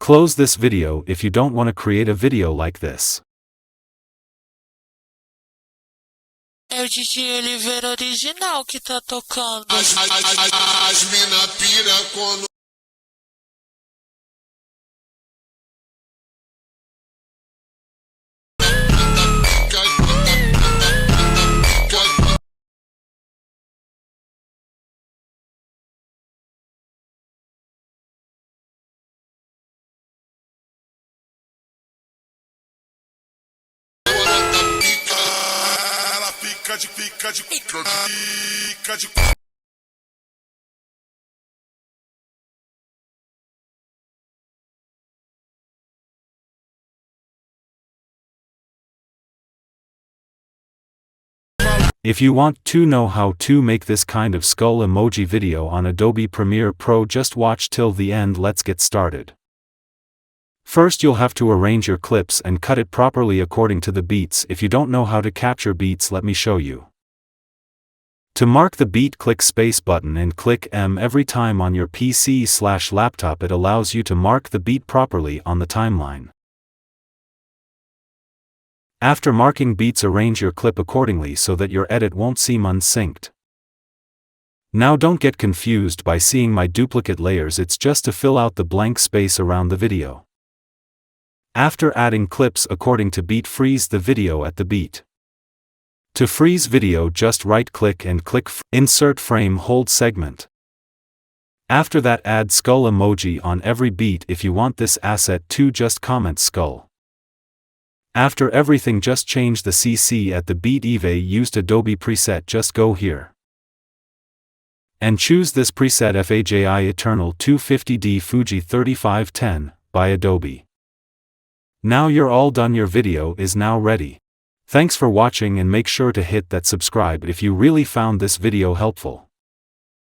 Close this video if you don't want to create a video like this. É o DJ Oliveira original que tá tocando. As mina pira quando ela fica de If you want to know how to make this kind of skull emoji video on Adobe Premiere Pro, just watch till the end. Let's get started. First, you'll have to arrange your clips and cut it properly according to the beats. If you don't know how to capture beats, let me show you. To mark the beat, click space button and click M every time on your PC/laptop. It allows you to mark the beat properly on the timeline. After marking beats, arrange your clip accordingly so that your edit won't seem unsynced. Now don't get confused by seeing my duplicate layers, it's just to fill out the blank space around the video. After adding clips according to beat, freeze the video at the beat. To freeze video, just right-click and click Insert Frame, hold Segment. After that, add skull emoji on every beat. If you want this asset to, just comment skull. After everything, just change the CC at the beat. If used Adobe preset, just go here and choose this preset FAJI Eternal 250D Fuji 3510 by Adobe. Now you're all done. Your video is now ready. Thanks for watching and make sure to hit that subscribe if you really found this video helpful.